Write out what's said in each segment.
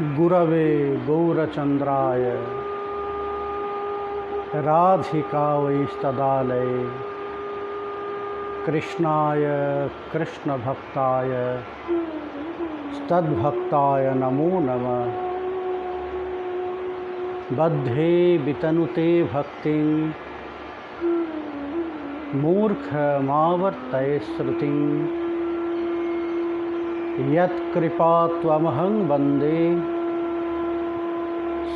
गुरवे गौरचंद्राय राधिकावैस्तदालये कृष्णाय कृष्णभक्ताय तद्भक्ताय नमो नमः। बद्धे वितनुते भक्तिं मूर्खमावर्तये श्रुतिं यत्कृपात्वमहं वन्दे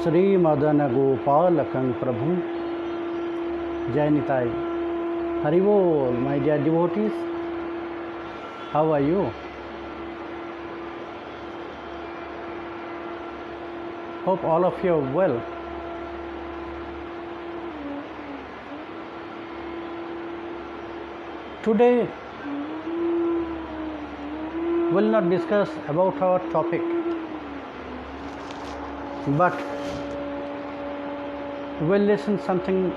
श्रीमदनगोपालकं प्रभु। जय निताई। हरि बोल, my dear devotees. How are you? Hope all of you are well. Today will not discuss about our topic, but we'll listen something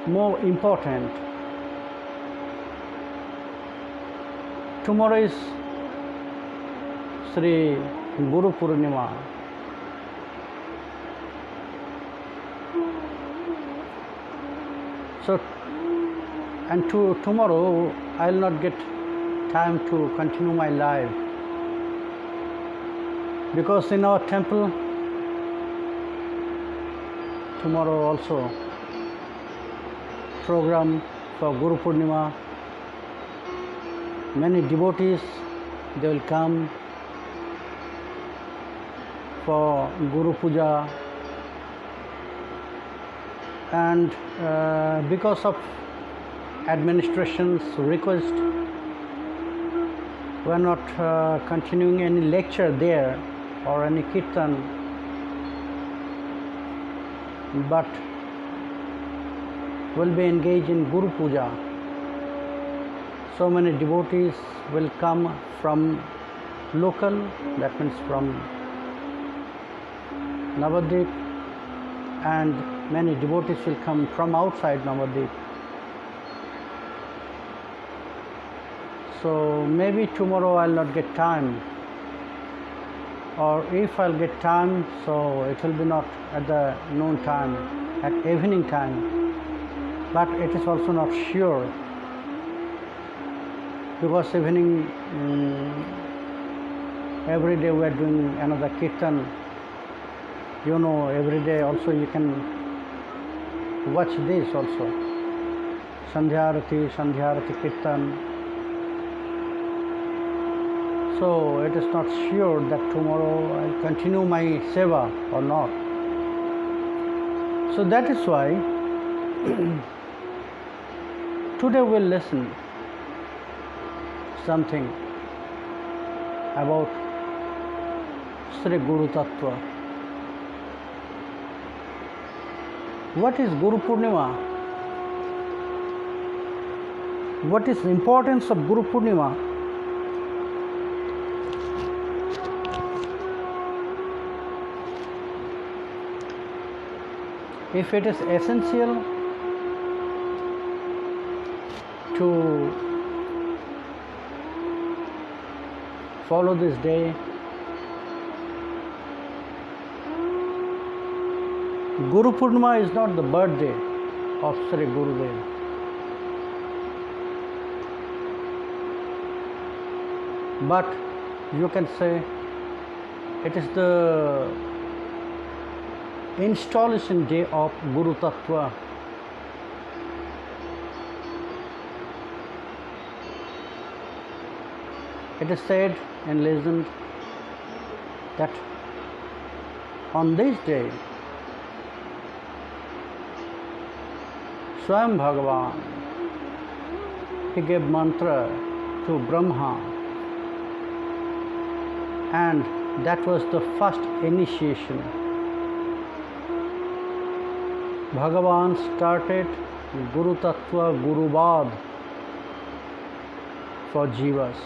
more important. Tomorrow is Sri Guru Purnima. So, and tomorrow I'll not get time to continue my life, because in our temple tomorrow also program for Guru Purnima. Many devotees, they will come for Guru Puja, and because of administration's request, we are not continuing any lecture there or any kirtan, but will be engaged in Guru Puja. So many devotees will come from local, that means from Navadvip, and many devotees will come from outside Navadvip. So maybe tomorrow I'll not get time, or if I'll get time, so it will be not at the noon time, at evening time, but it is also not sure, because evening every day we are doing another kirtan. You know, every day also you can watch this also, Sandhyarati kirtan. So it is not sure that tomorrow I'll continue my seva or not. So that is why today we'll listen something about Sri Guru Tattva. What is Guru Purnima? What is the importance of Guru Purnima? If it is essential to follow this day, Guru Purnima is not the birthday of Sri Gurudev. But you can say it is the installation day of Guru Tattva. It is said and legend that on this day Swam Bhagavan, he gave mantra to Brahma, and that was the first initiation. Bhagavan started Guru Tattva, Guru Vad for Jivas.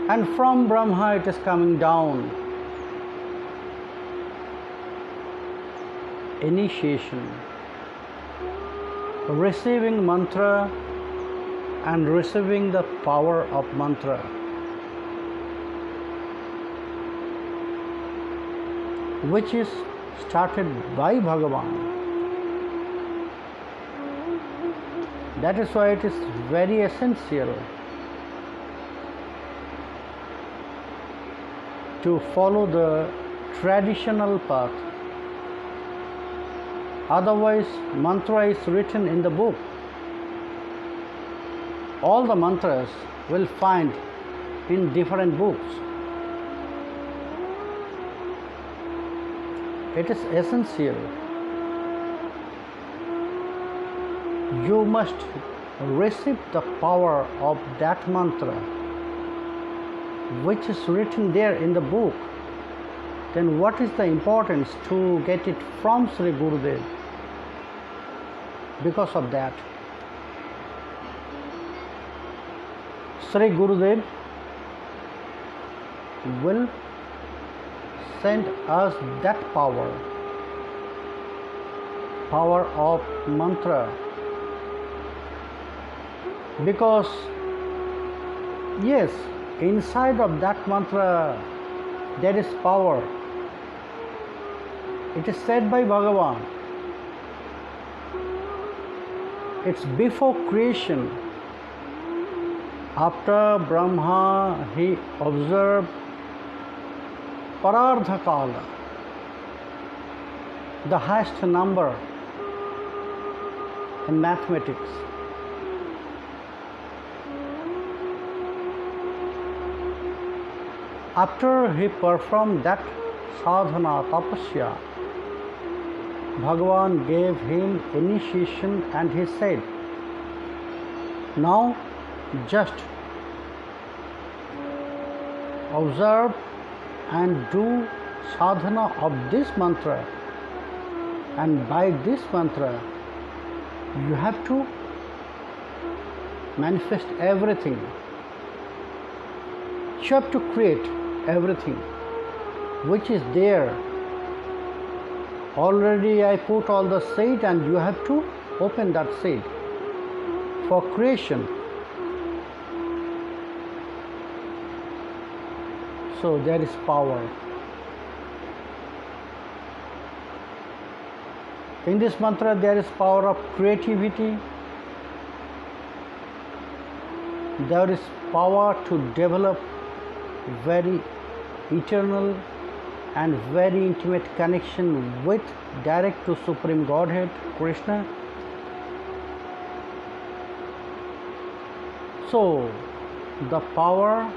And from Brahma it is coming down. Initiation, receiving mantra and receiving the power of mantra. which is started by Bhagavan. That is why it is very essential to follow the traditional path. Otherwise, mantra is written in the book. All the mantras will find in different books. It is essential. You must receive the power of that mantra which is written there in the book. Then what is the importance to get it from Sri Gurudev? Because of that, Sri Gurudev will send us that power of mantra, because yes, inside of that mantra there is power. It is said by Bhagavan, it's before creation. After Brahma, he observed Parardha Kala, the highest number in mathematics. After he performed that sadhana, tapasya, Bhagavan gave him initiation and he said, now just observe and do sadhana of this mantra, and by this mantra you have to manifest everything. You have to create everything which is there. Already I put all the seed and you have to open that seed for creation. So there is power. In this mantra there is power of creativity. There is power to develop very eternal and very intimate connection with direct to Supreme Godhead, Krsna. So the power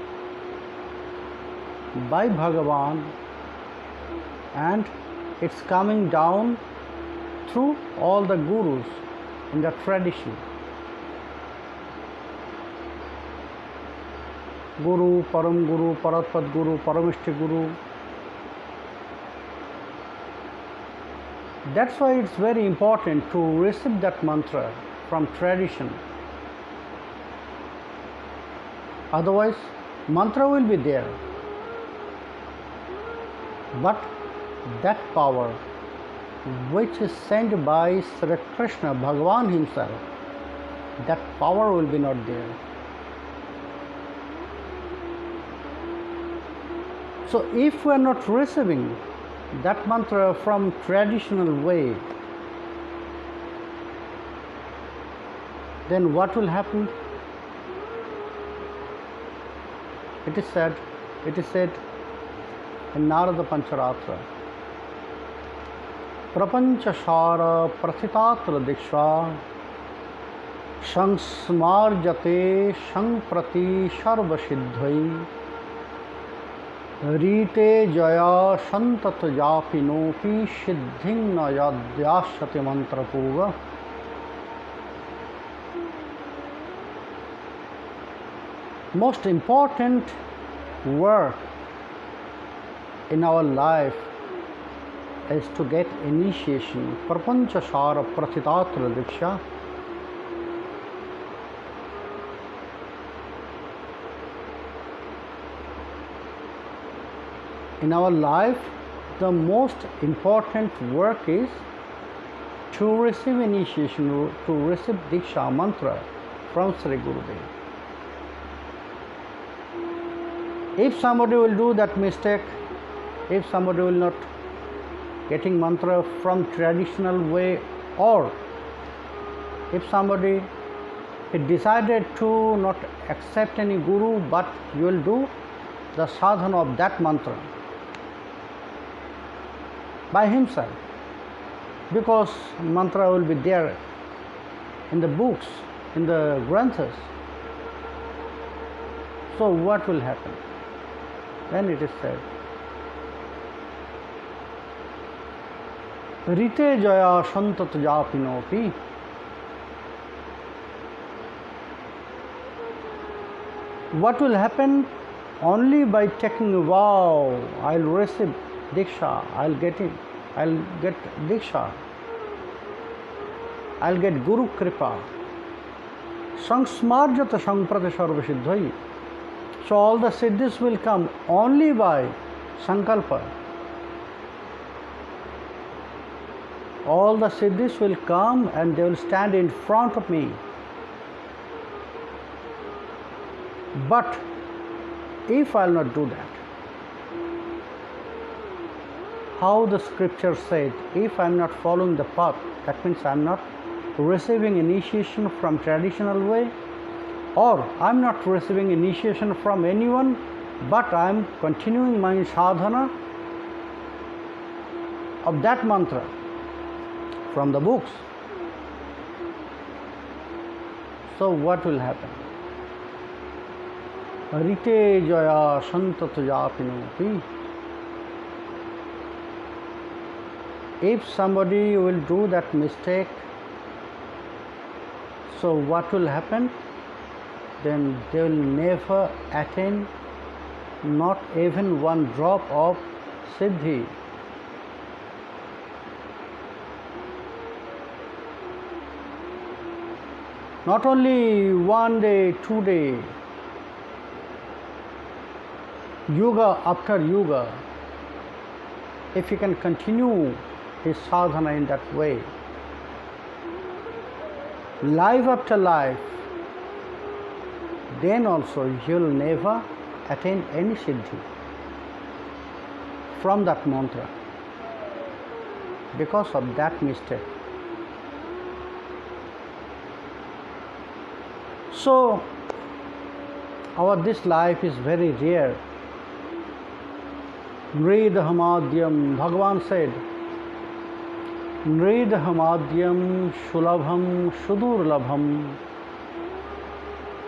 by Bhagavan, and it's coming down through all the gurus in the tradition. Guru, Param Guru, Paratpat Guru, Paramishti Guru. That's why it's very important to receive that mantra from tradition. Otherwise, mantra will be there, but that power which is sent by Sri Krishna, Bhagavan himself, that power will be not there. So if we are not receiving that mantra from traditional way, then what will happen? It is said in Narada Pancharatra, Prapanchashara prathitatra diksha shangsmarjate shangprati sarvasiddhai rite jaya santat japinopi siddhing yadyashati mantra purva. Most important work in our life is to get initiation, Prapanchashara prathitatra diksha. In our life, the most important work is to receive initiation, to receive Diksha mantra from Sri Gurudev. If somebody will do that mistake, if somebody will not getting mantra from traditional way, or if somebody he decided to not accept any guru, but you will do the sadhana of that mantra by himself, because mantra will be there in the books, in the granthas. So what will happen? Then it is said, Rite jaya santat japinopi. What will happen? Only by taking a vow, I'll receive diksha, I'll get diksha, I'll get Guru Kripa. Sangsmarjata sangprati sarva siddhai. So all the siddhis will come only by sankalpa. All the siddhis will come and they will stand in front of me. But if I will not do that, how the scripture said, if I am not following the path, that means I am not receiving initiation from traditional way, or I am not receiving initiation from anyone, but I am continuing my sadhana of that mantra from the books. So what will happen? Rite jaya santat japinopi. If somebody will do that mistake, so what will happen? Then they will never attain not even one drop of siddhi. Not only 1 day, 2 days, yuga after yuga, if he can continue his sadhana in that way, life after life, then also he will never attain any siddhi from that mantra because of that mistake. So this life is very rare. Nridhamadyam, Bhagavan said, Nridhamadyam shulabham shudurlabham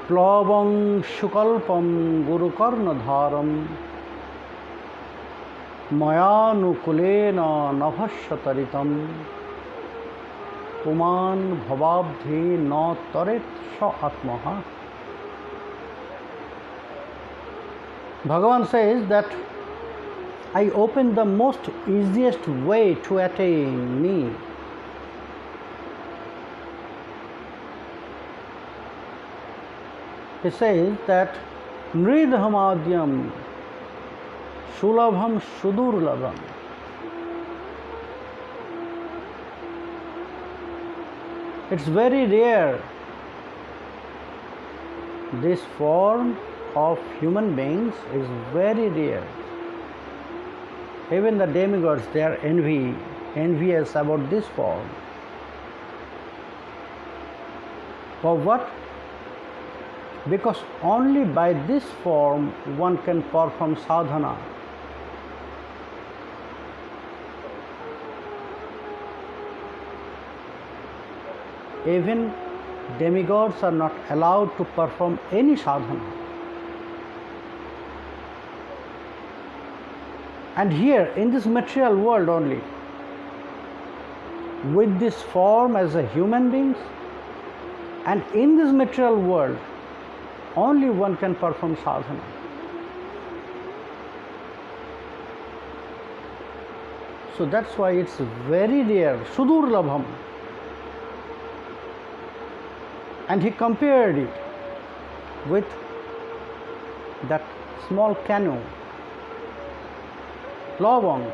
plavang shukalpam gurukarnadharam mayanukulena navashataritam puman bhavabdhi na taret sha atmaha. Bhagavan says that I open the most easiest way to attain me. He says that Nridhamadyam Shulabham Shudurlabham. It's very rare. This form of human beings is very rare. Even the demigods, they are envious about this form. For what? Because only by this form one can perform sadhana. Even demigods are not allowed to perform any sadhana. And here in this material world only, with this form as a human beings, and in this material world, only one can perform sadhana. So that's why it's very rare, Sudurlabham. And he compared it with that small canoe, Lavang,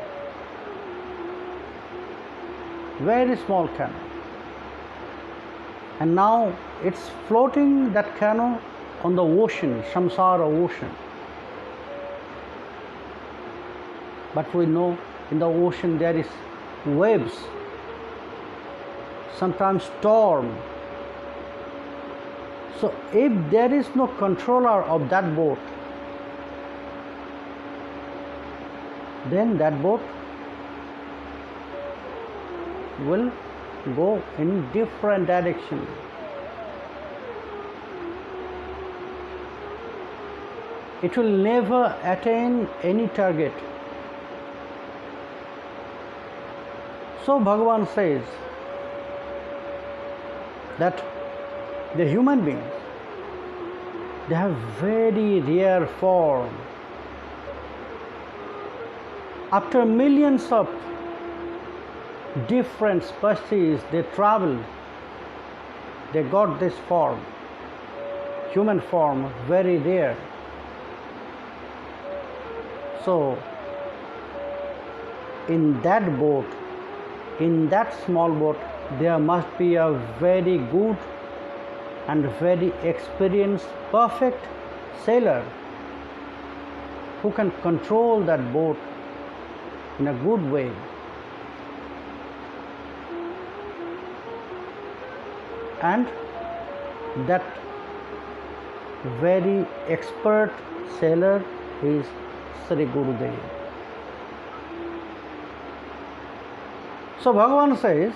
very small canoe. And now it's floating, that canoe, on the ocean, samsara ocean. But we know in the ocean there is waves, sometimes storm. So if there is no controller of that boat, then that boat will go in different direction. It will never attain any target. So Bhagavan says that the human beings, they have very rare form. After millions of different species they traveled, they got this form, human form, very rare. So in that boat, in that small boat, there must be a very good and very experienced, perfect sailor who can control that boat in a good way. And that very expert sailor is Sri Gurudev. So Bhagavan says,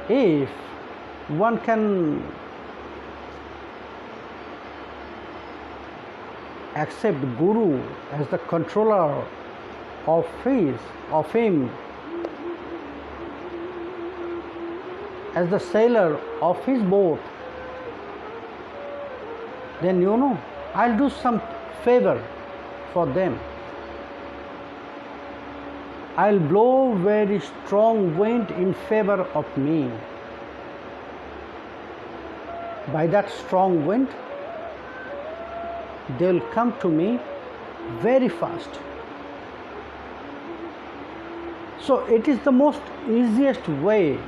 if one can accept Guru as the controller of him, as the sailor of his boat, then I'll do some favor for them. I'll blow very strong wind in favor of me. By that strong wind, they will come to me very fast. So it is the most easiest way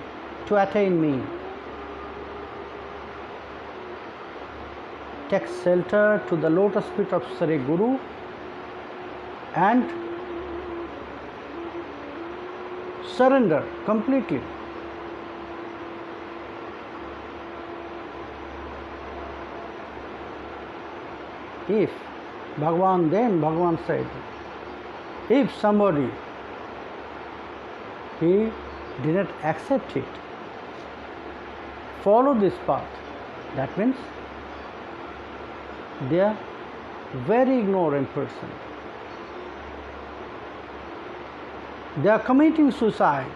to attain me. Take shelter to the lotus feet of Sri Guru and surrender completely. If Bhagavan said, if somebody he didn't accept it, follow this path, that means they are very ignorant person. They are committing suicide.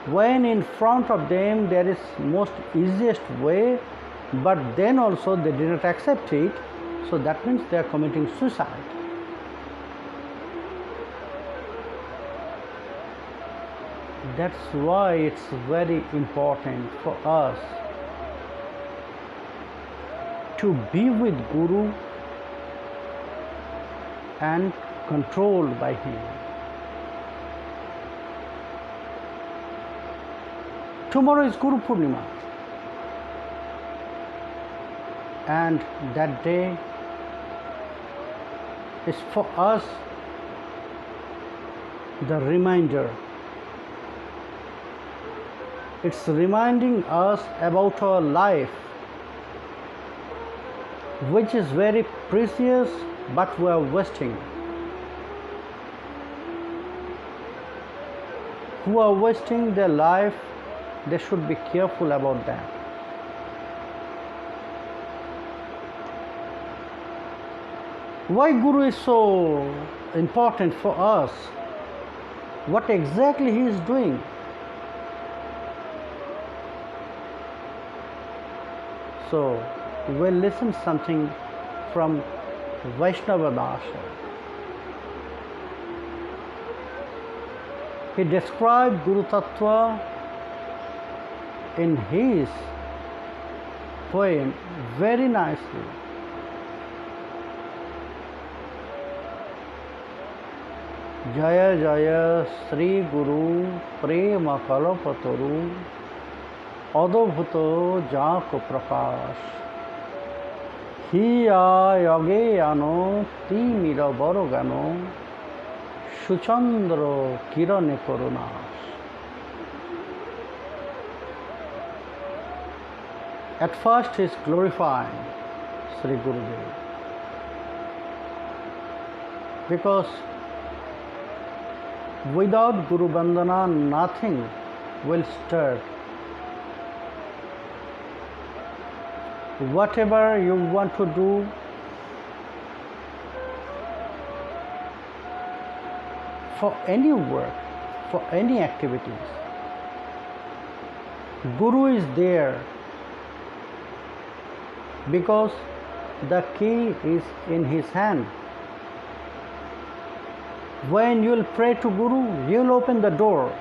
When in front of them there is most easiest way, but then also they did not accept it, so that means they are committing suicide. That's why it's very important for us to be with Guru and controlled by him. Tomorrow is Guru Purnima, and that day is for us the reminder. It's reminding us about our life, which is very precious, but we are wasting. Who are wasting their life, they should be careful about that. Why Guru is so important for us? What exactly he is doing? So we'll listen something from Vaishnava Bhasha. He described Guru Tattva in his poem very nicely. Jaya Jaya Sri Guru Prema Kalapataru Adobhuto Jako Prakash Hiya Yage Ano Timira Borogano Shuchandra Kirane Karunas. At first he is glorifying Sri Gurudev, because without Guru Bandhana nothing will stir. Whatever you want to do, for any work, for any activities, Guru is there, because the key is in his hand. When you will pray to Guru, you will open the door.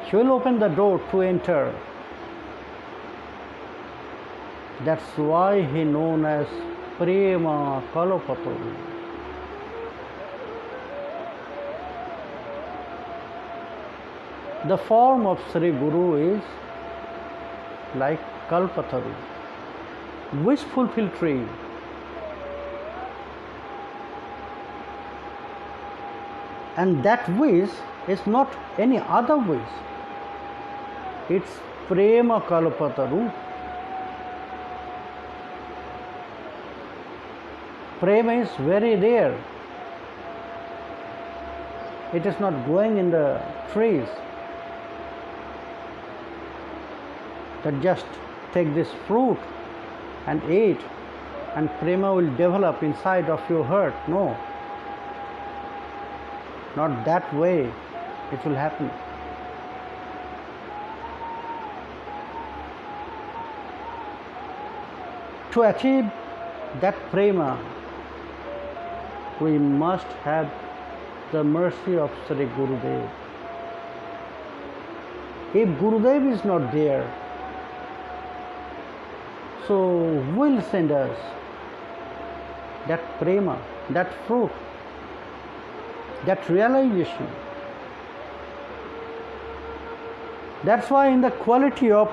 He will open the door to enter. That's why he is known as Prema Kalpataru. The form of Sri Guru is like Kalpataru, wish fulfilled tree. And that wish is not any other wish. It's Prema Kalpataru. Prema is very rare. It is not growing in the trees. That just take this fruit and eat, and prema will develop inside of your heart. No, not that way it will happen. To achieve that prema, we must have the mercy of Sri Gurudev. If Gurudev is not there, so will send us that prema, that fruit, that realization. That's why in the quality of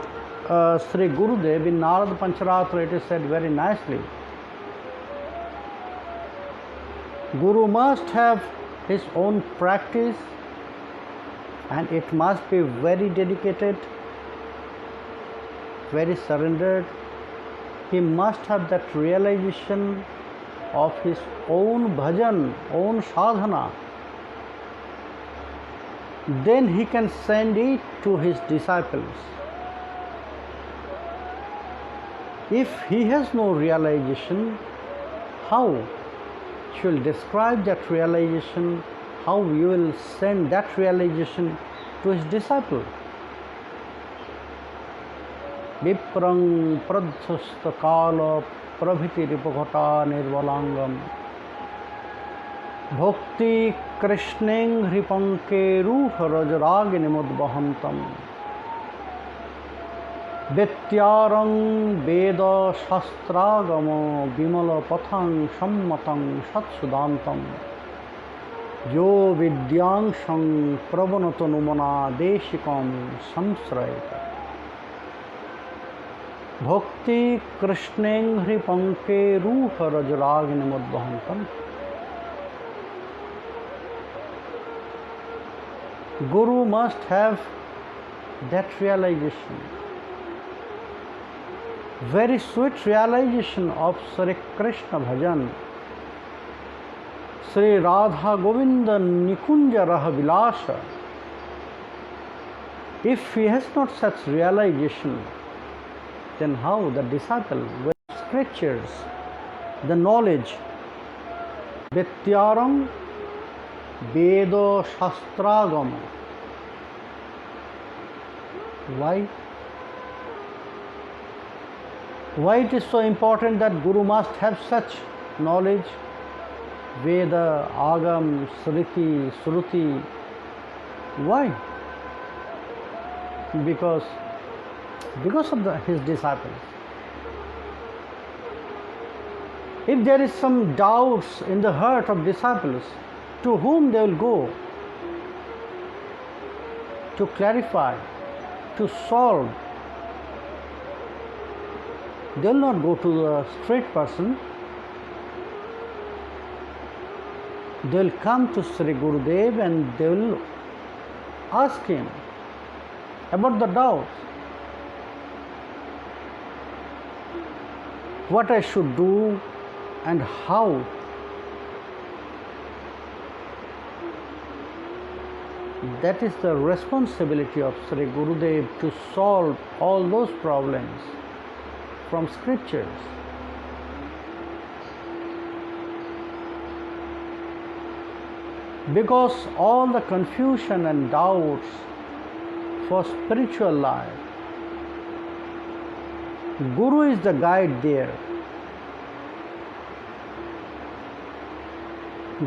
Sri Gurudev in Narada Pancharatra it is said very nicely. Guru must have his own practice, and it must be very dedicated, very surrendered. He must have that realization of his own bhajan, own sadhana. Then he can send it to his disciples. If he has no realization, how he will describe that realization, how you will send that realization to his disciple? Viprang pradhasta kala prabhiti ripagata nirvalangam bhakti krishneng hripanke ruha rajragini mudbahantam Vetyarang Veda Shastragama Vimala Pathang Sammatang Satsudantam Yo Vidyangshang Prabhanatanumana Deshikam Samsrayata Bhakti Krishneng Hripanke Ruha Rajragini Mudbahantam. Guru must have that realization, very sweet realization of Sri Krishna Bhajan, Sri Radha Govinda Nikunja Raha Vilasa. If he has not such realization, then how the disciple with scriptures, the knowledge, Vityaram Veda Shastragama. Why? Why it is so important that Guru must have such knowledge? Veda, Agam, Smriti, Shruti. Why? Because of his disciples. If there is some doubts in the heart of disciples, to whom they will go to clarify, to solve? They will not go to the straight person. they will come to Sri Gurudev and they will ask him about the doubts. What I should do and how. That is the responsibility of Sri Gurudev to solve all those problems from scriptures. Because all the confusion and doubts for spiritual life, Guru is the guide there.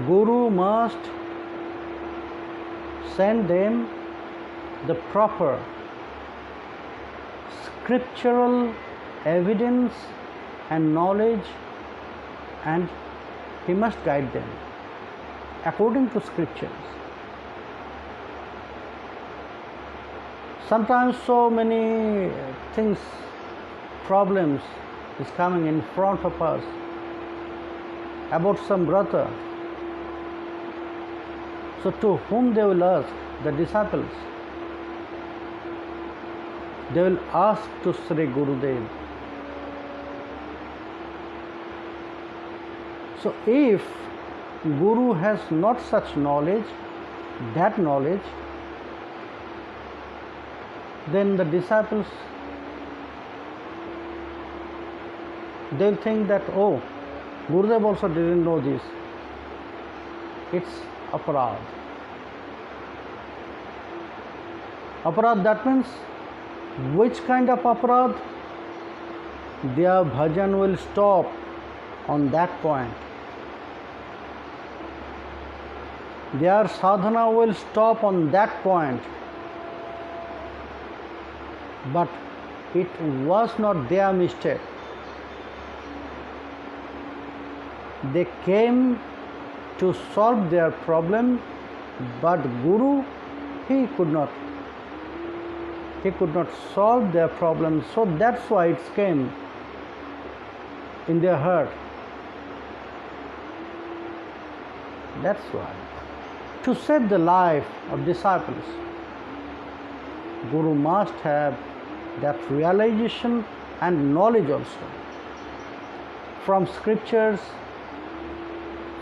Guru must send them the proper scriptural evidence and knowledge, and he must guide them according to scriptures. Sometimes so many things, problems is coming in front of us about some brother. So to whom they will ask? The disciples. They will ask to Sri Gurudev. So if Guru has not such knowledge, that knowledge, then the disciples, they'll think that, oh, Gurudev also didn't know this. It's aparad. Aparad, that means which kind of aparad? Their bhajan will stop on that point. Their sadhana will stop on that point. But it was not their mistake. They came to solve their problem, but Guru, he could not solve their problem. So that's why it came in their heart. That's why. To save the life of disciples, Guru must have that realization and knowledge also from scriptures,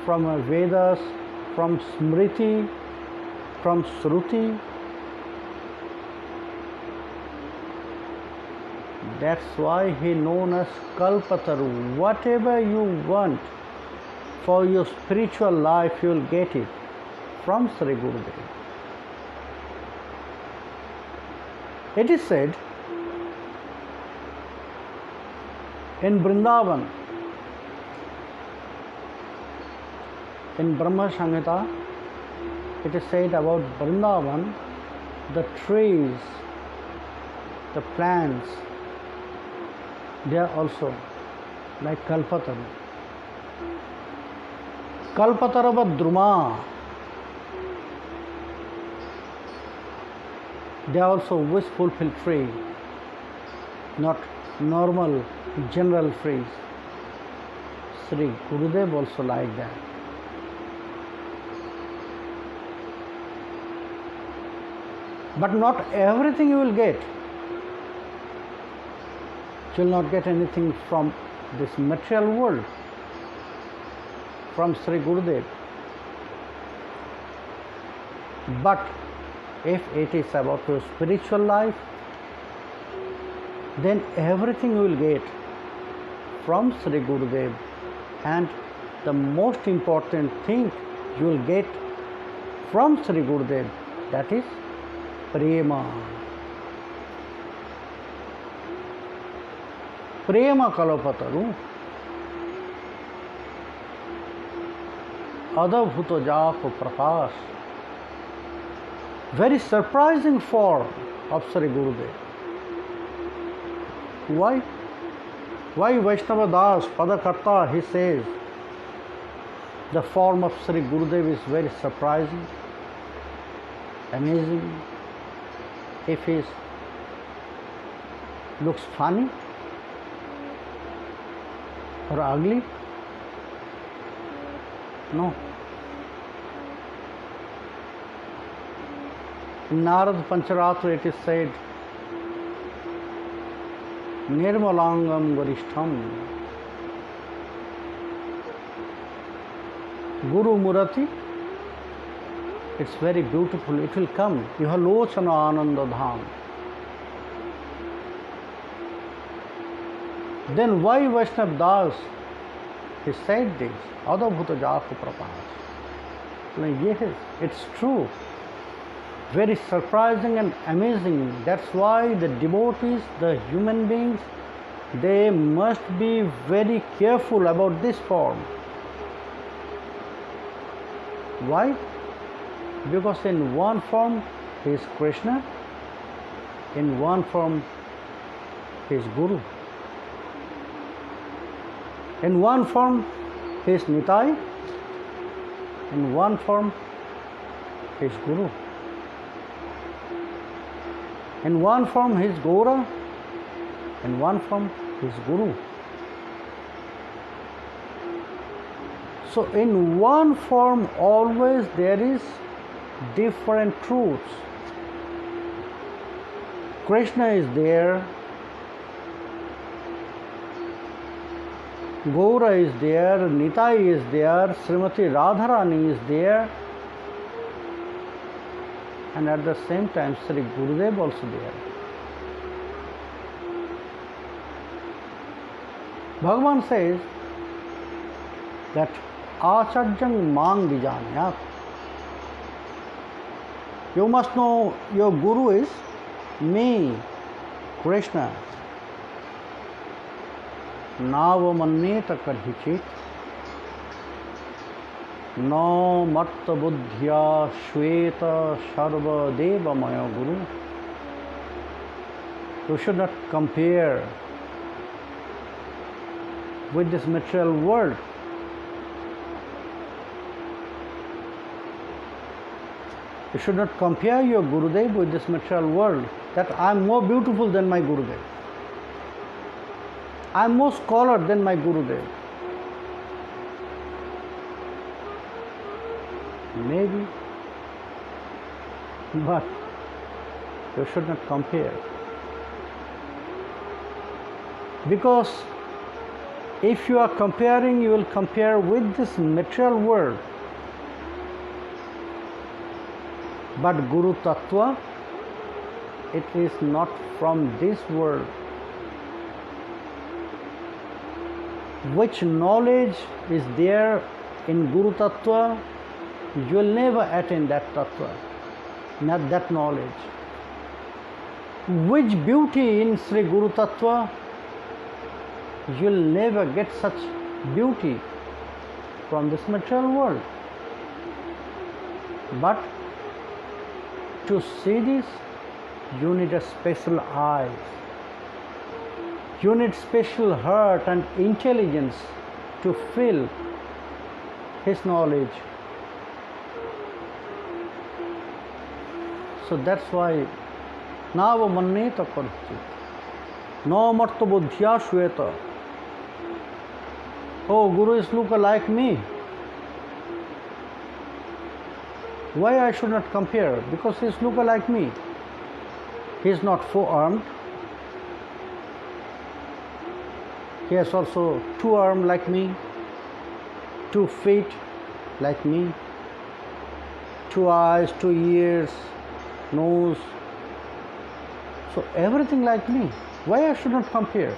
from Vedas, from Smriti, from Shruti. That's why he known as Kalpataru. Whatever you want for your spiritual life, you will get it from Sri Gurudev. It is said in Vrindavan, in Brahma Samhita, it is said about Vrindavan, the trees, the plants, they are also like Kalpataru. Kalpatarava Druma. They are also wish fulfilled tree, not normal general trees. Sri Gurudev also like that. But not everything you will get. You will not get anything from this material world, from Sri Gurudev. But if it is about your spiritual life, then everything you will get from Sri Gurudev. And the most important thing you will get from Sri Gurudev, that is Prema. Prema Kalpataru. Adabhuta Japa Prakash. Very surprising form of Sri Gurudev. Why? Why Vaishnava Das, Padakarta, he says the form of Sri Gurudev is very surprising, amazing. If he looks funny or ugly? No. Narada Pancharatra it is said, Nirmalangam Varishtham Guru Murati. It's very beautiful. It will come. Ihalochana Ananda Dham. Then why Vaishnav Das? He said this. Adabhuta Jaku Prapas. Yes, it's true. Very surprising and amazing. That's why the devotees, the human beings, they must be very careful about this form. Why? Because in one form he is Krishna, in one form he is Guru, in one form he is Nitai, in one form he is Guru, in one form he is Gora, in one form he is Guru. So in one form always there is different truths. Krishna is there, Gora is there, Nitai is there, Srimati Radharani is there, and at the same time Sri Gurudev also there. Bhagavan says that Acharyang Mang Vijanyat. You must know your Guru is me, Krishna. Navamanneta karhichit no matta buddhya shveta sarva deva maya Guru. You should not compare with this material world. You should not compare your Gurudev with this material world, that I am more beautiful than my Gurudev. I am more scholar than my Gurudev. Maybe, but you should not compare. Because if you are comparing, you will compare with this material world. But Guru Tattva, it is not from this world. Which knowledge is there in Guru Tattva, you will never attain that Tattva, not that knowledge. Which beauty in Sri Guru Tattva, you will never get such beauty from this material world. But to see this, you need a special eyes. You need special heart and intelligence to feel his knowledge. So that's why Nava Manneta Karchit No Marta Buddhya Shveta. Oh, Guru is look like me. Why I should not compare? Because he is look like me. He is not four-armed. He has also two arms like me, 2 feet like me, 2 eyes, 2 ears, nose. So everything like me. Why I should not compare?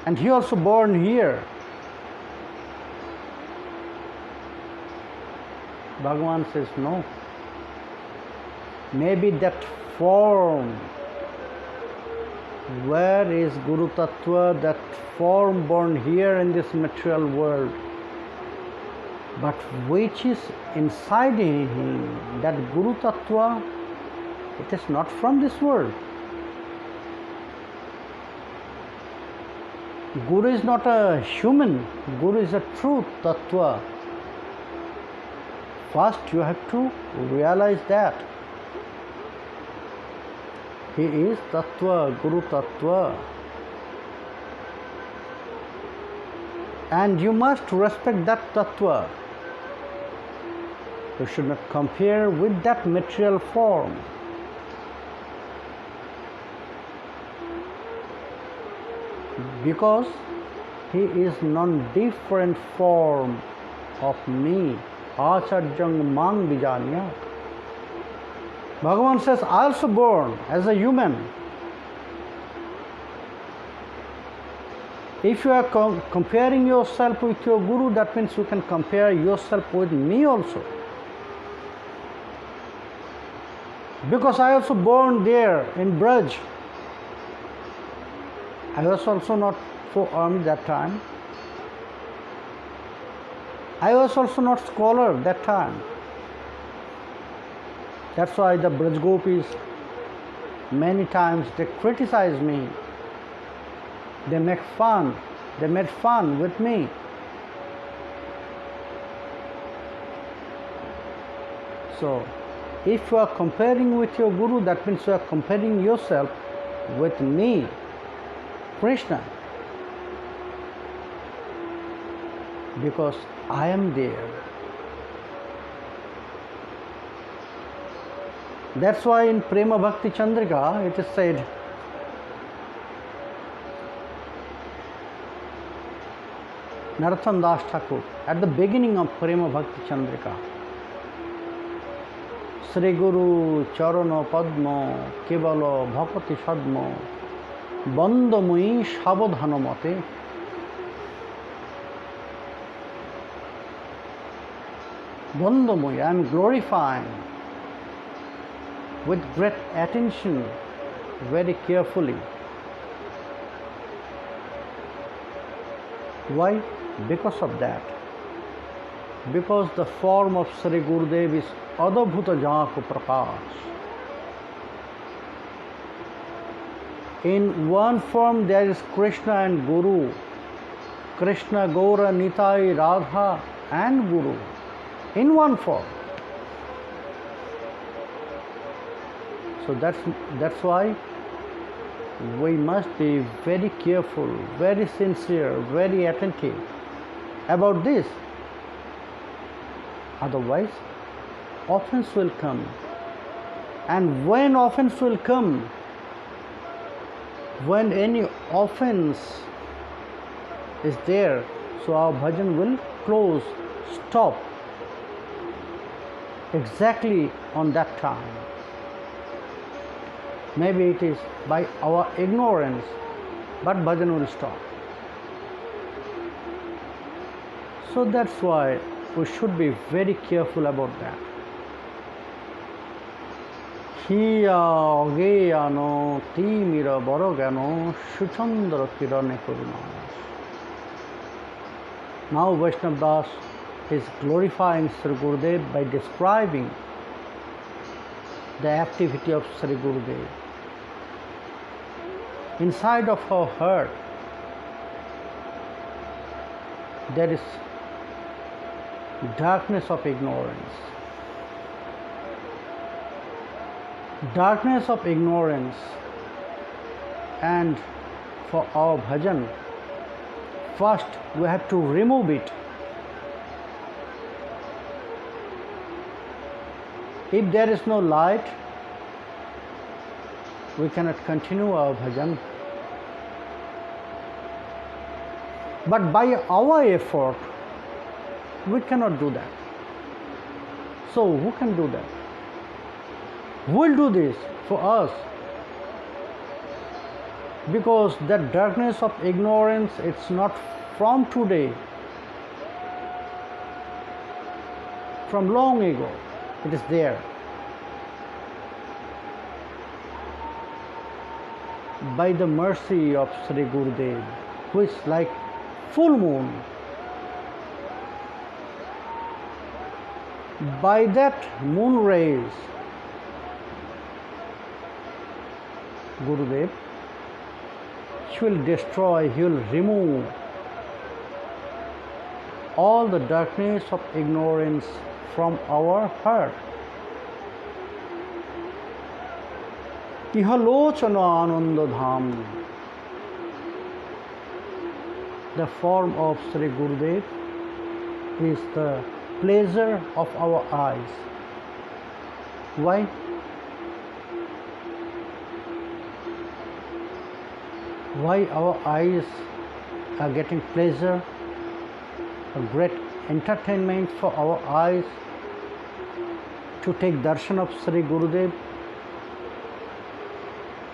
And he also born here. Bhagavan says no. Maybe that form, where is Guru Tattva, that form born here in this material world, but which is inside him, that Guru Tattva, it is not from this world. Guru is not a human, Guru is a true Tattva. First you have to realize that he is Tattva, Guru Tattva. And you must respect that Tattva. You should not compare with that material form. Because he is non-different form of me. Acharyang mang vijanya. Bhagavan says, I also born as a human. If you are comparing yourself with your Guru, that means you can compare yourself with me also. Because I also born there in Braj. I was also not so armed that time. I was also not scholar that time. That's why the Braj Gopis many times they criticize me. They make fun. They made fun with me. So, if you are comparing with your Guru, that means you are comparing yourself with me, Krishna. Because I am there. That's why in Prema Bhakti Chandrika it is said, Narottam Das Thakur, at the beginning of Prema Bhakti Chandrika, Sri Guru Charana Padma Kevala Bhakti Sadma Bandamui Shabodhanamate. Bandamui, I am glorifying with great attention, very carefully. Why? Because of that. Because the form of Sri Gurudev is Adabhuta Jako Prakash. In one form there is Krishna and Guru. Krishna, Gaura, Nitai, Radha and Guru. In one form. So that's why we must be very careful, very sincere, very attentive about this. Otherwise, offense will come. And when offense will come, when any offense is there, so our bhajan will close, stop, exactly on that time. Maybe it is by our ignorance, but bhajan will stop. So that's why we should be very careful about that. Hiya geyano timira borogano shuchandra kirane kurunash. Now Vaishnav Das is glorifying Sri Gurudev by describing the activity of Sri Gurudev. Inside of our heart, there is darkness of ignorance. Darkness of ignorance, and for our bhajan, first we have to remove it. If there is no light, we cannot continue our bhajan. But by our effort, we cannot do that. So who can do that? Who will do this for us? Because that darkness of ignorance, it's not from today. From long ago, it is there. By the mercy of Sri Gurudev, who is like full moon, by that moon rays, Gurudev, he will destroy, he will remove all the darkness of ignorance from our heart. Ihalochana Anandadham. The form of Sri Gurudev is the pleasure of our eyes. Why? Why our eyes are getting pleasure, a great entertainment for our eyes to take darshan of Sri Gurudev?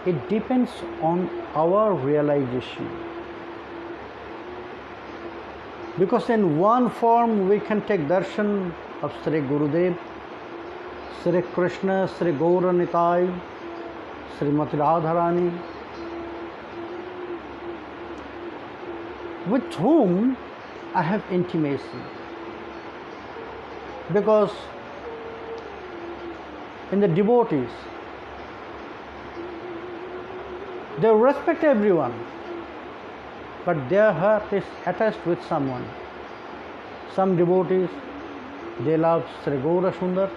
It depends on our realization. Because in one form we can take darshan of Sri Gurudev, Sri Krishna, Sri Gaura Nitai, Srimati Radharani, with whom I have intimacy. Because in the devotees, they respect everyone, but their heart is attached with someone. Some devotees, they love Sri Gaura Sundar.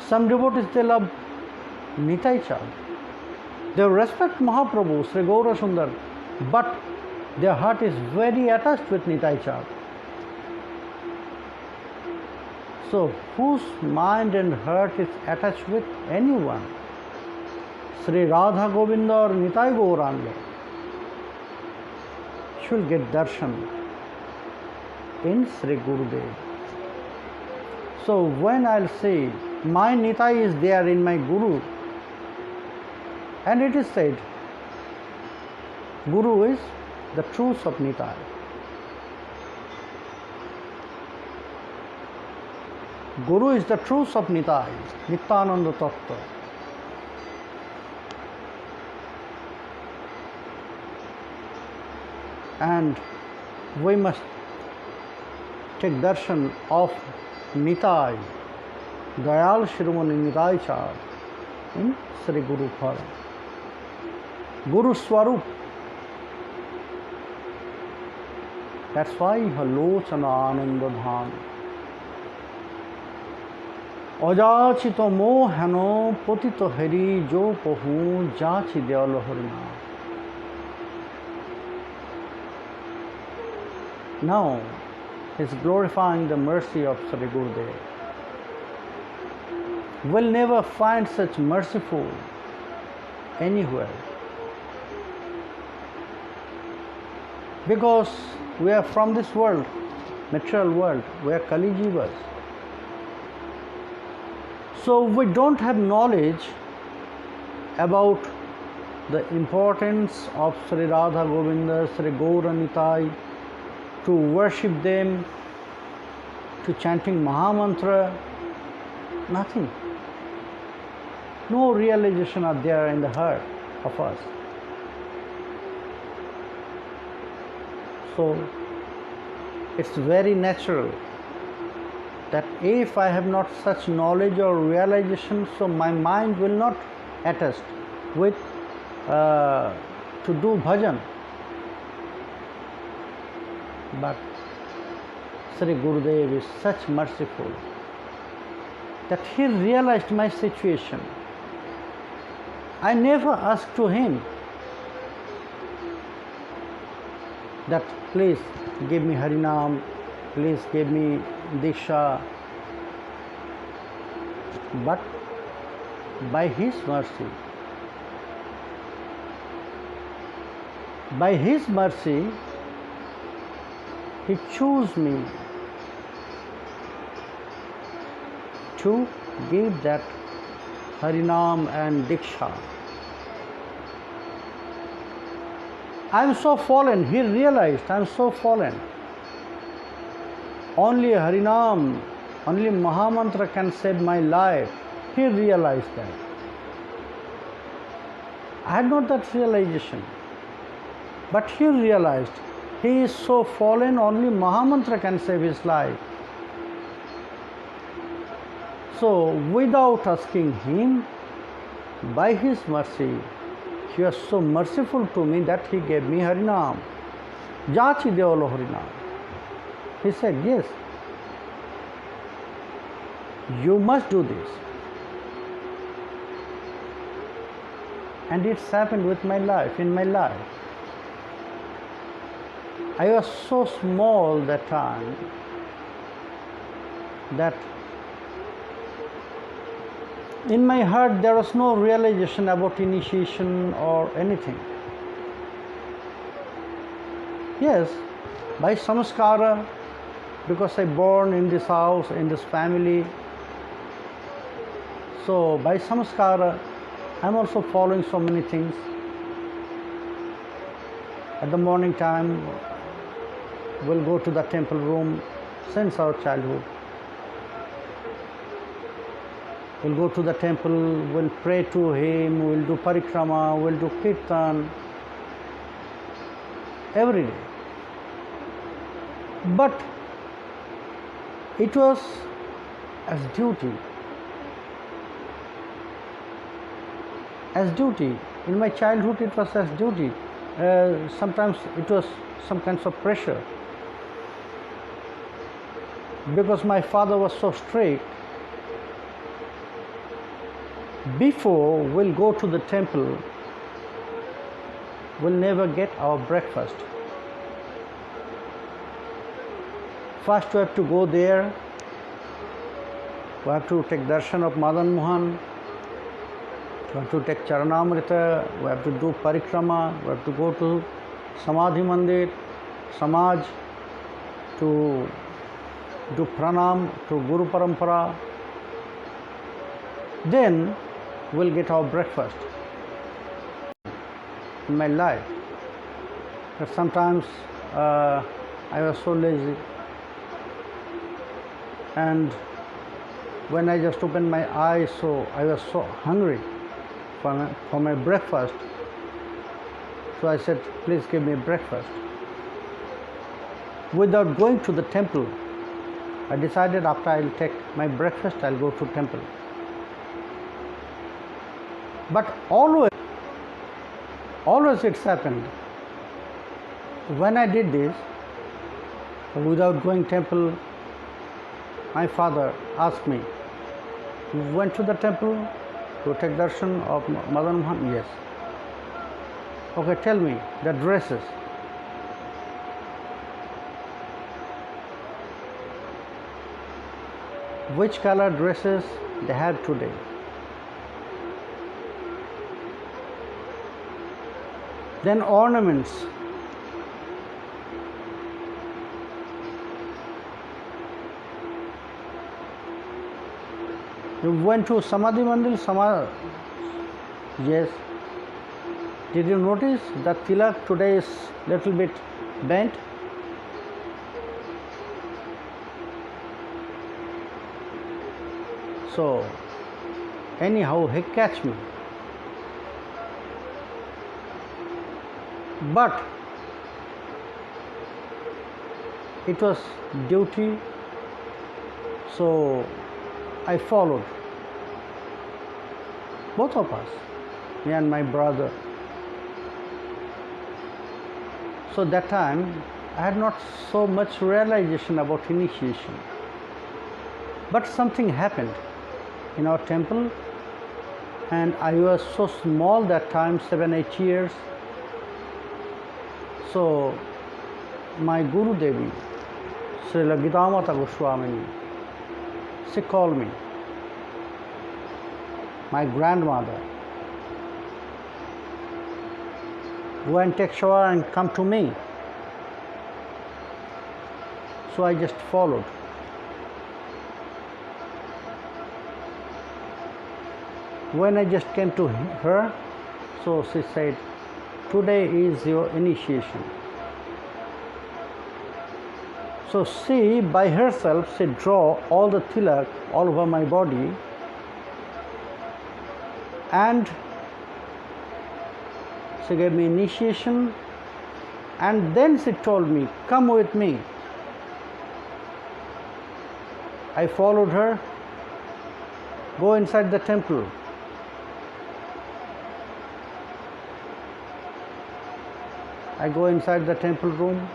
Some devotees, they love Nitai Chand. They respect Mahaprabhu, Sri Gaura Sundar, but their heart is very attached with Nitai Chand. So, whose mind and heart is attached with anyone, Sri Radha Govinda or Nitai Gauranga, should get darshan in Sri Gurudev. So, when I'll say, my Nitai is there in my Guru, and it is said, Guru is the truth of Nitai. Guru is the truth of Nitai, Nityananda Tattva. And we must take darshan of Nitai, Dayal Shrimani Nitai Char in Sri Guru Pad. Guru Swarup. That's why Halochana Ananda Dhan. Ajachito mohano potito hari jo pohu jachi deolo harina. Now is glorifying the mercy of Sri Gurudev. We'll never find such merciful anywhere. Because we are from this world, material world, we are Kali Jivas. So we don't have knowledge about the importance of Sri Radha Govinda, Sri Gaura Nitai, to worship them, to chanting Mahamantra, nothing. No realization are there in the heart of us. So it's very natural that if I have not such knowledge or realization, so my mind will not attest with to do bhajan. But Sri Gurudev is such merciful that he realized my situation. I never asked to him that please give me Harinam, please give me Diksha. But by his mercy, he chose me to give that Harinam and Diksha. I am so fallen. He realized I am so fallen. Only Harinam, only Mahamantra can save my life. He realized that. I had not that realization. But he realized he is so fallen, only Mahamantra can save his life. So, without asking him, by his mercy, he was so merciful to me that he gave me Harinam. Jachi Deolo Harinam. He said, yes, you must do this. And it's happened with my life, in my life. I was so small that time, that in my heart there was no realization about initiation or anything. Yes, by samskara, because I born in this house, in this family, so by samskara I am also following so many things. At the morning time we'll go to the temple room since our childhood. We'll go to the temple, we'll pray to him, we'll do parikrama, we'll do kirtan every day. But it was as duty. As duty. In my childhood it was as duty. Sometimes it was some kinds of pressure. Because my father was so strict, before we'll go to the temple, we'll never get our breakfast. First we have to go there, we have to take darshan of Madan Mohan, we have to take Charanamrita, we have to do parikrama, we have to go to Samadhi Mandir, Samaj, to do pranam to Guru Parampara. Then we'll get our breakfast. In my life, but sometimes I was so lazy, and when I just opened my eyes, so I was so hungry for my breakfast. So I said, please give me breakfast. Without going to the temple, I decided after I'll take my breakfast, I'll go to temple. But always it's happened. When I did this, without going temple, my father asked me, you went to the temple to take darshan of Madan Mohan? Yes. Okay, tell me the dresses. Which color dresses they have today? Then ornaments. You went to Samadhi Mandir? Yes. Did you notice that tilak today is little bit bent? So, anyhow, he catch me. But it was duty, so I followed. Both of us, me and my brother. So that time I had not so much realization about initiation. But something happened in our temple, and I was so small that time, 7-8 years. So my Guru Devi, Srila Gosvami, she called me, my grandmother, go and take shower and come to me. So I just followed. When I just came to her, so she said, today is your initiation. So she, by herself, she draw all the tilak all over my body, and she gave me initiation, and then she told me, come with me. I followed her, go inside the temple. I go inside the temple room,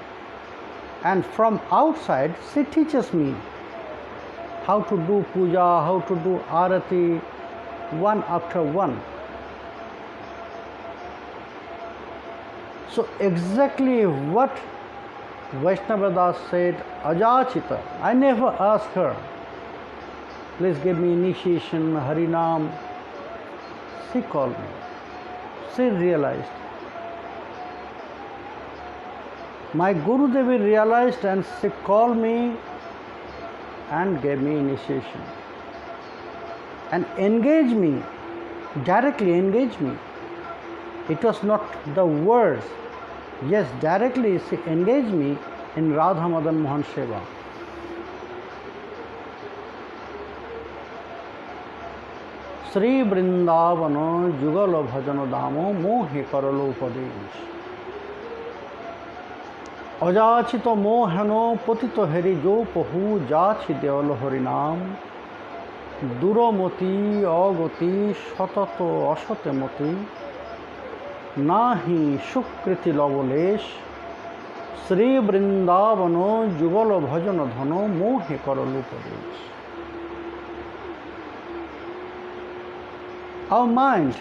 and from outside she teaches me how to do puja, how to do arati, one after one. So exactly what Vaishnava Das said, Ajachita. I never asked her please give me initiation, Harinam. She called me. She realized. My Gurudevi realized and she called me and gave me initiation. And engaged me, directly engaged me. It was not the words. Yes, directly she engaged me in Radha Madan Mohan Seva. Sri Vrindavana Jugala Bhajana Damo Mohe Karalo Upadesh. Ajachito Mohano Potito Heri Jo Pohu Jachi Deolo Harinam Duromoti Agoti Shatato Ashatemoti Nahi Shukriti Lavolesh Sri Vrindavano Jugala Bhajana Dhano Mohe Karalo Upadesh. Our mind,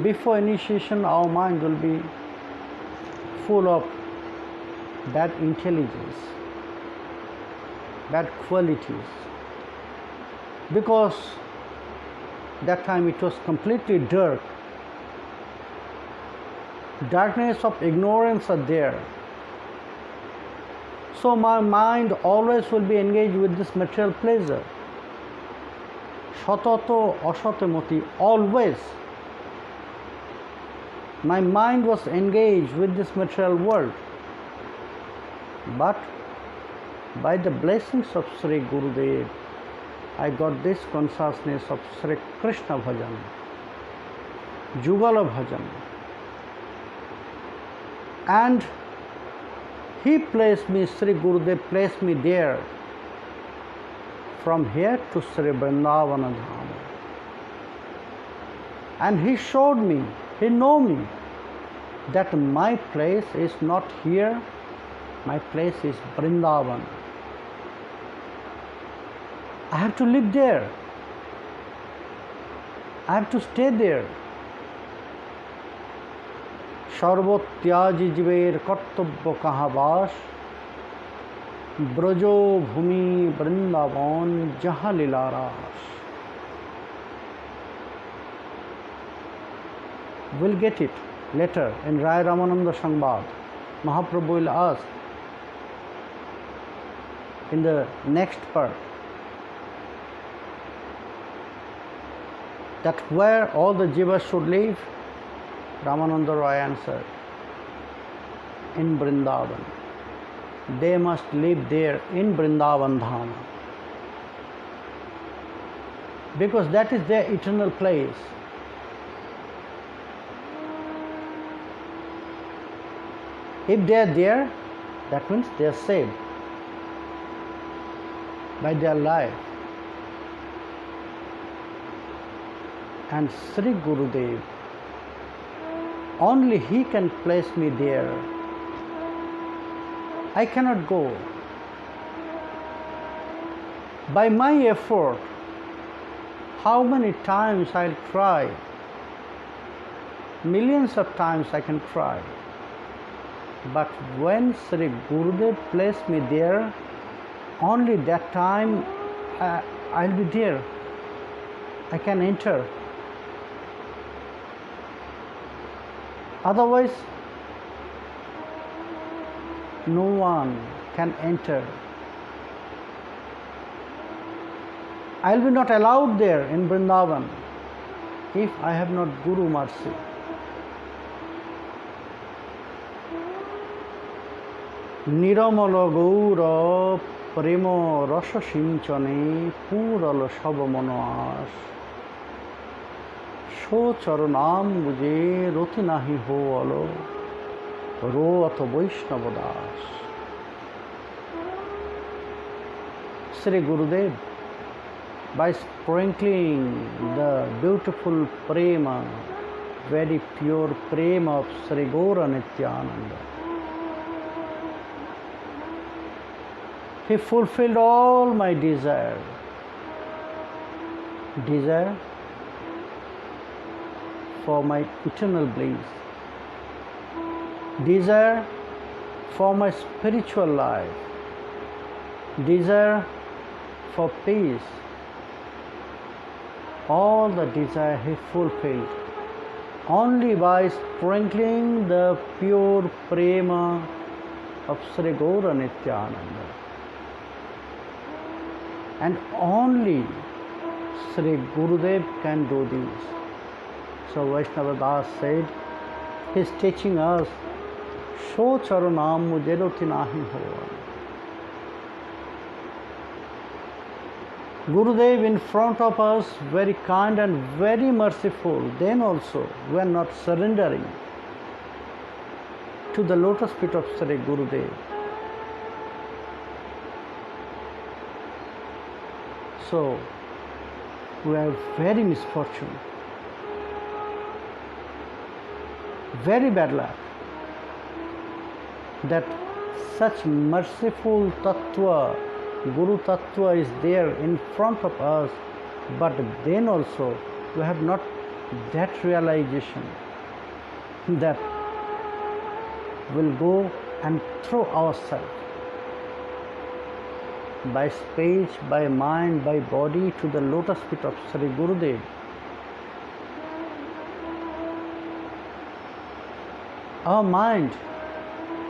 before initiation, our mind will be full of bad intelligence, bad qualities, because that time it was completely dark. Darkness of ignorance are there. So my mind always will be engaged with this material pleasure. Shatato ashatemoti, always. My mind was engaged with this material world. But by the blessings of Sri Gurudev, I got this consciousness of Sri Krishna Bhajan, Jugala Bhajan. And he placed me, Sri Gurudev placed me there, from here to Sri Vrindavana Dham. And he showed me, he know me, that my place is not here, my place is Vrindavan. I have to live there. I have to stay there. Sarvotyaji jiver kartobya kaha baas Brajo Bhumi Vrindavan Jaha Lilaras. We'll get it later in Rai Ramananda Sangbad. Mahaprabhu will ask in the next part that where all the jivas should live. Ramananda Roy answered, in Vrindavan. They must live there in Vrindavan Dham, because that is their eternal place. If they are there, that means they are saved by their life. And Sri Gurudev, only he can place me there. I cannot go. By my effort, how many times I'll try? Millions of times I can try. But when Sri Gurudev placed me there, only that time I'll be there. I can enter. Otherwise, no one can enter. I will be not allowed there in Vrindavan if I have not Guru mercy. Niramala Gaura Prema Rasa Sinchane Purala Shabamanoas Sho Charanam Guje Roti Nahi Ho Alo Ro Ato Vaishnavadas. Sri Gurudev, by sprinkling the beautiful prema, very pure prema of Sri Gaura Nityananda, he fulfilled all my desire for my eternal bliss, desire for my spiritual life, desire for peace, all the desire he fulfilled only by sprinkling the pure prema of Sri Gaura Nityananda. And only Sri Gurudev can do this. So Vaishnava Das said, he is teaching us, Sho charanam mujeroti nahi ho. Gurudev in front of us, very kind and very merciful, then also we are not surrendering to the lotus feet of Sri Gurudev. So we have very misfortune, very bad luck, that such merciful Tattva, Guru Tattva is there in front of us, but then also we have not that realization that we'll go and throw ourselves by speech, by mind, by body to the lotus feet of Sri Gurudev. Our mind,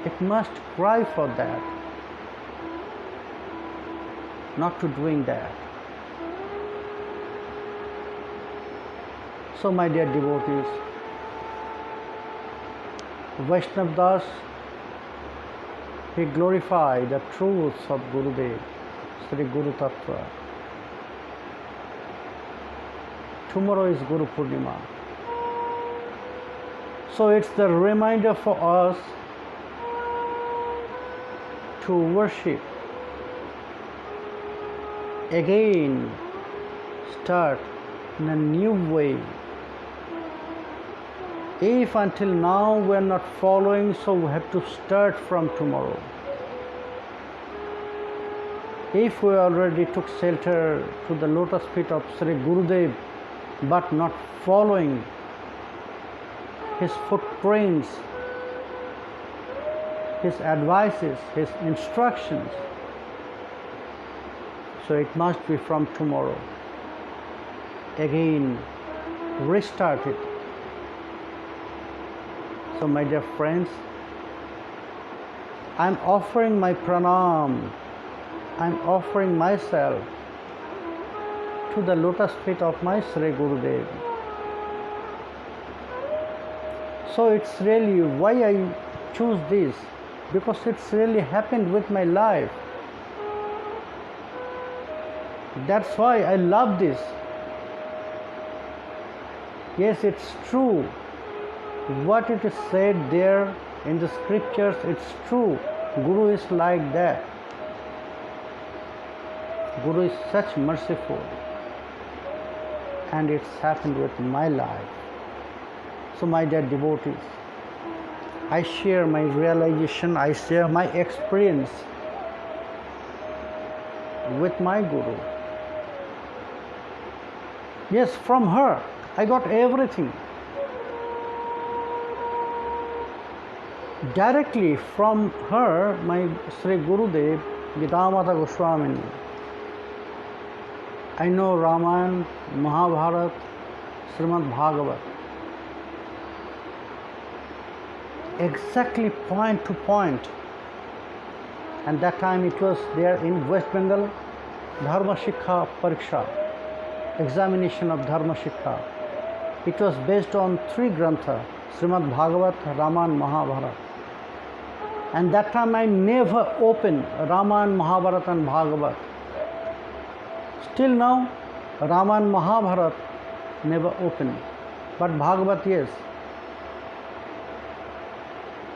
it must cry for that, not to doing that. So my dear devotees, Vaishnava Das, he glorified the truths of Gurudev, Sri Guru Tattva. Tomorrow is Guru Purnima. So it's the reminder for us to worship again, start in a new way. If until now we are not following, so we have to start from tomorrow. If we already took shelter to the lotus feet of Sri Gurudev, but not following his footprints, his advices, his instructions, so it must be from tomorrow. Again, restart it. So my dear friends, I am offering my pranam, I am offering myself to the lotus feet of my Sri Gurudev. So it's really why I choose this, because it's really happened with my life. That's why I love this. Yes, it's true. What it is said there in the scriptures, it's true. Guru is like that. Guru is such merciful. And it's happened with my life. So my dear devotees, I share my realization, I share my experience with my Guru. Yes, from her I got everything. Directly from her, my Sri Gurudev, Vidamata Gosvami, I know Ramayana, Mahabharata, Srimad Bhagavat. Exactly point to point. And that time it was there in West Bengal, Dharma Shikha Pariksha, examination of Dharma Shikha. It was based on 3 grantha, Srimad Bhagavat, Ramayana, Mahabharata. And that time I never opened Ramayana, Mahabharata and Bhagavat. Still now, Ramayana, Mahabharata never opened. But Bhagavat, yes.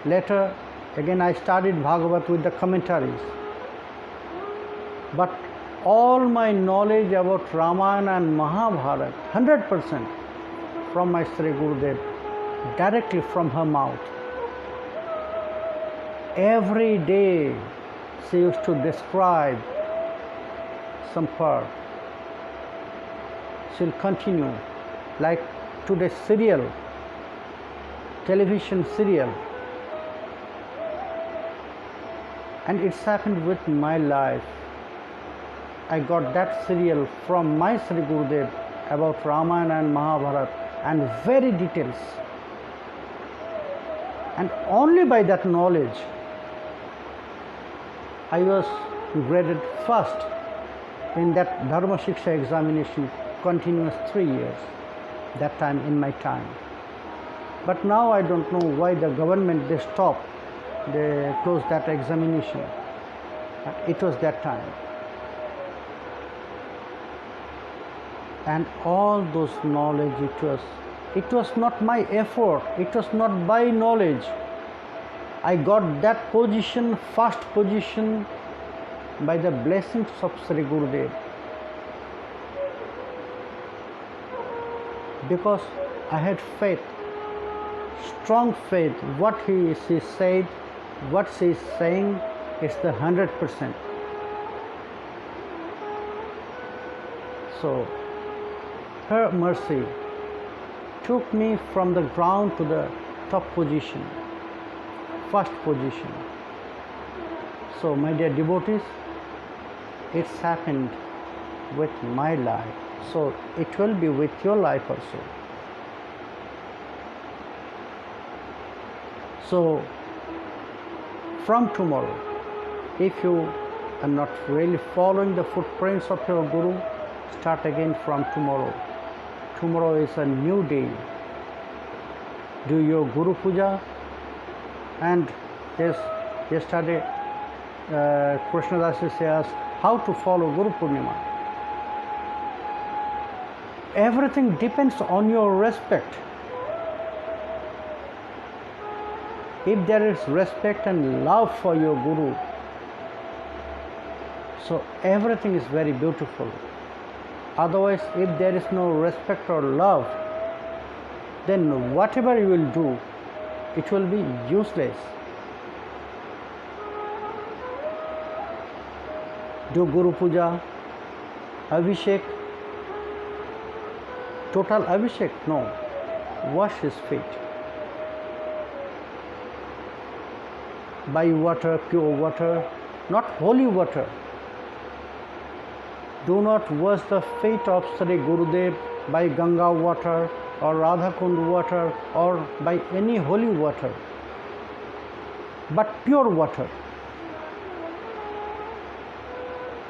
Later, again I studied Bhagavat with the commentaries. But all my knowledge about Ramayana and Mahabharata, 100% from my Sri Gurudev, directly from her mouth. Every day she used to describe some part. She'll continue, like today's serial, television serial. And it's happened with my life. I got that serial from my Sri Gurudev about Ramayana and Mahabharata and very details. And only by that knowledge I was graded first in that Dharma Shiksha examination, continuous 3 years, that time in my time. But now I don't know why the government, they stopped, they closed that examination. But it was that time. And all those knowledge, it was not my effort, it was not by knowledge. I got that position, first position, by the blessings of Sri Gurudev. Because I had faith, strong faith, what he said, what she is saying is the 100%. So, her mercy took me from the ground to the top position, first position. So, my dear devotees, it's happened with my life, so it will be with your life also. So, from tomorrow, if you are not really following the footprints of your Guru, start again from tomorrow. Tomorrow is a new day. Do your Guru Puja. And yesterday Krishna Dasi says how to follow Guru Purnima. Everything depends on your respect. If there is respect and love for your Guru, so everything is very beautiful. Otherwise, if there is no respect or love, then whatever you will do, it will be useless. Do Guru Puja, Abhishek, total Abhishek? No. Wash his feet by water, pure water, not holy water. Do not wash the feet of Sri Gurudev by Ganga water or Radha Kund water or by any holy water, but pure water.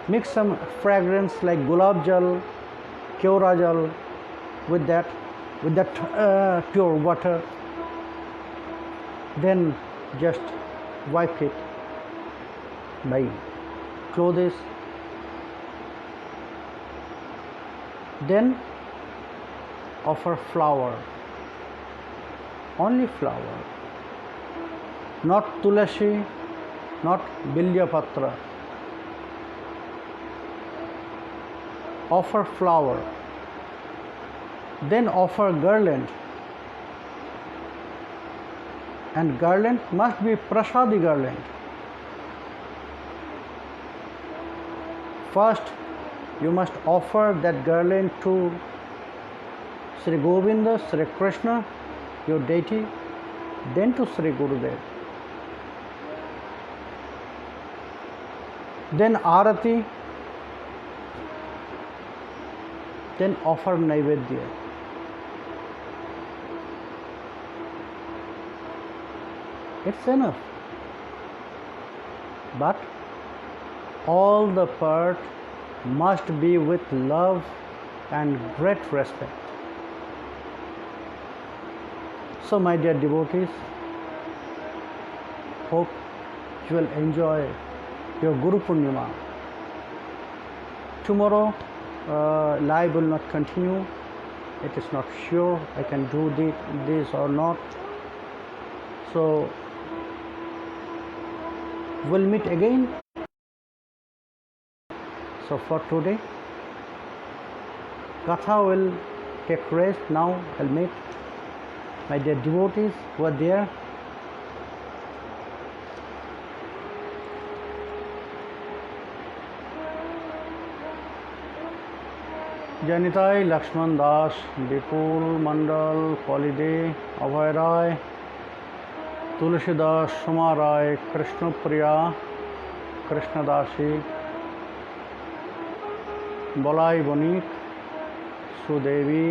Mix some fragrance like gulab jal, keora jal with that pure water. Then just wipe it by clothes. Then offer flower, only flower, not tulasi, not bilya patra. Offer flower, then offer garland, and garland must be prasadi garland. First, you must offer that garland to Sri Govinda, Sri Krishna, your deity, then to Sri Gurudev. Then Arati, then offer Naivedya. It's enough. But all the part must be with love and great respect. So, my dear devotees, hope you will enjoy your Guru Purnima. Tomorrow, live will not continue. It is not sure I can do this or not. So, we'll meet again. So, for today, Katha will take rest now. I'll meet my dear devotees who are there. Janitai Lakshman Das, Vipul Mandal, Holiday, Abhay Rai, Tulsi Das, Suma Rai, Krishna Priya, Krishna Dasi, Balai Bonik, Sudebi,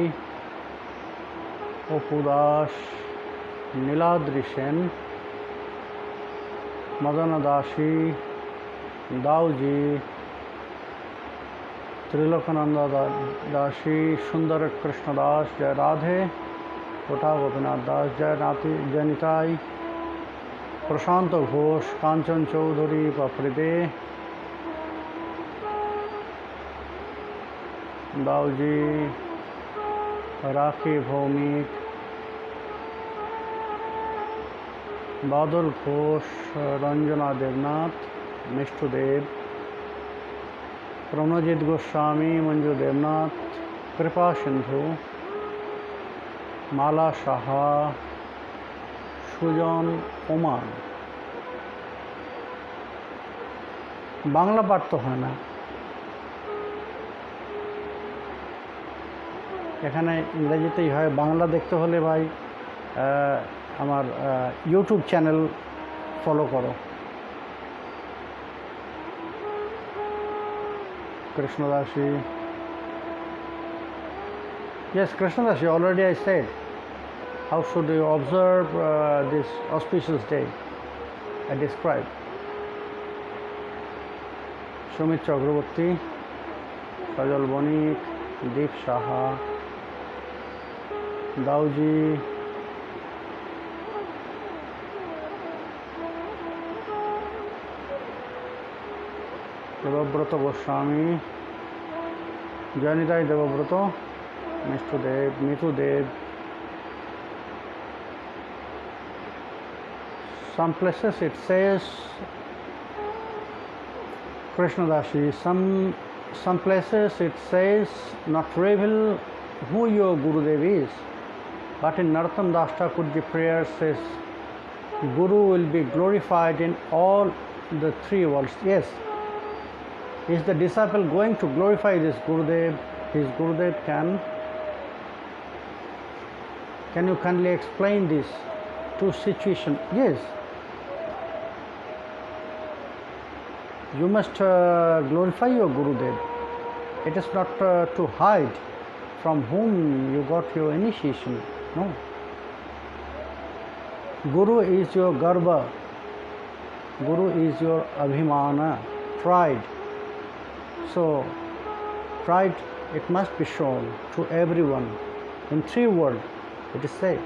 Apu Das, Niladri Sen, Madan দাসী, দাউজি, ত্রিলোকানন্দ দাসী, সুন্দর কৃষ্ণ দাস, জয় রাধে, কোটা গোপীনাথ দাস, জয় নিতাই, প্রশান্ত ঘোষ, কাঞ্চন চৌধুরী, পাপড়িদে, দাউজি, রাখি ভৌমিক, বাদল ঘোষ, রঞ্জনা দেবনাথ, মিষ্টুদেব, প্রণজিৎ গোস্বামী, মঞ্জু দেবনাথ, কৃপা সিন্ধু, মালা Saha, Sujan Oman. Bangla পাঠ তো হয় না, এখানে ইংরেজিতেই হয়। বাংলা দেখতে হলে ভাই আমার ইউটিউব চ্যানেল ফলো করো। Krishnadasi, yes, Krishnadashi, already I said how should you observe this auspicious day I described. Sumit Chakraborty, Sajal Banik, Deep Saha, দাউজি, Debabrata Goswami, জয়নিতাই Debabrata, মিষ্টুদেব, মিতুদেব. Some places it says Krishnadashi, some places it says not reveal who your Gurudev is, but in Narottam Das Thakurji prayer says Guru will be glorified in all the three worlds. Yes, is the disciple going to glorify this Gurudev? His Gurudev can you kindly explain this two situations? Yes, you must glorify your Gurudev. It is not to hide from whom you got your initiation. No. Guru is your garba. Guru is your abhimana, pride. So, pride, it must be shown to everyone. In three worlds, it is said.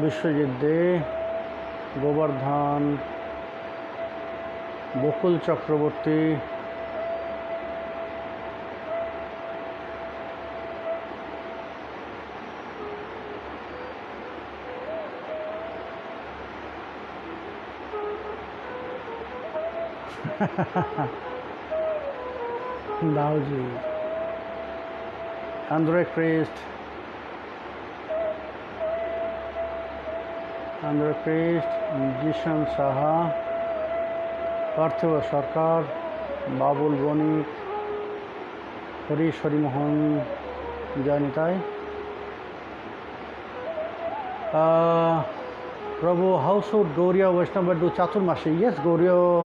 Biswajit they, Gobardhan, Bakul Chakraborty, দাউজি, Andre Christ, Zeeshan Saha, পার্থিব সরকার, বাবুল বণিক, Harish Harimohan, জয়নিতাই. Prabhu, how should Gauriya Vaishnava do Chaturmashi? Yes, Gauriya.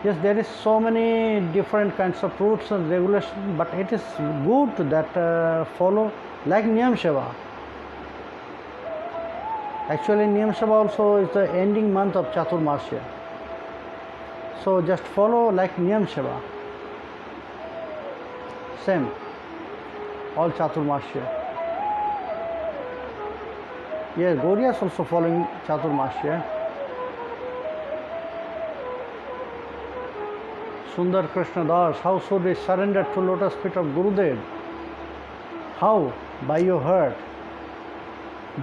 Yes, there is so many different kinds of rules and regulations, but it is good that follow like Niyam Seva. Actually, Niyam Seva also is the ending month of Chaturmasya. So just follow like Niyam Seva. Same, all Chaturmasya. Yes, Gauriya is also following Chaturmasya. Sundar Krishna Das, how should we surrender to lotus feet of Gurudev? How? By your heart.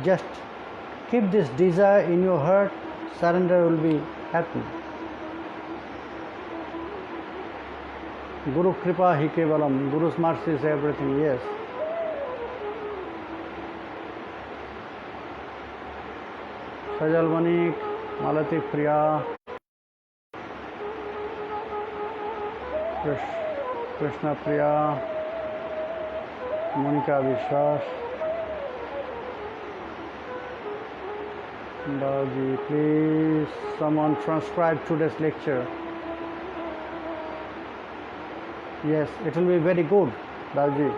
Just keep this desire in your heart, surrender will be happening. Guru Kripa Hi Kevalam, Guru's mercy is everything, yes. Sajal Manik, Malati Priya, Krishna Priya, Monica Vishwas, Baji, please someone transcribe today's lecture. Yes, it will be very good, Baji.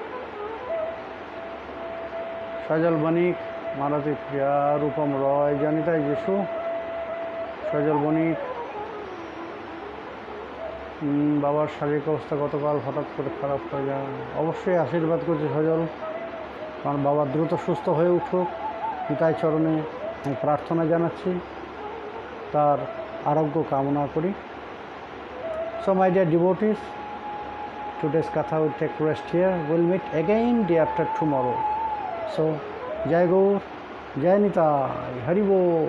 Sajal Banik, Marathi Priya, Rupam Roy, Janita Jeshu, Sajal Banik, বাবার শারীরিক অবস্থা গতকাল হঠাৎ করে খারাপ হয়ে যায়। অবশ্যই আশীর্বাদ করছি সজল, কারণ বাবা দ্রুত সুস্থ হয়ে উঠুক, পিতার চরণে আমি প্রার্থনা জানাচ্ছি, তার আরোগ্য কামনা করি। So my dear devotees, today's katha will take rest here. We'll meet again day after tomorrow. So Jai Gaur, Jai Nitai, Hari Bol.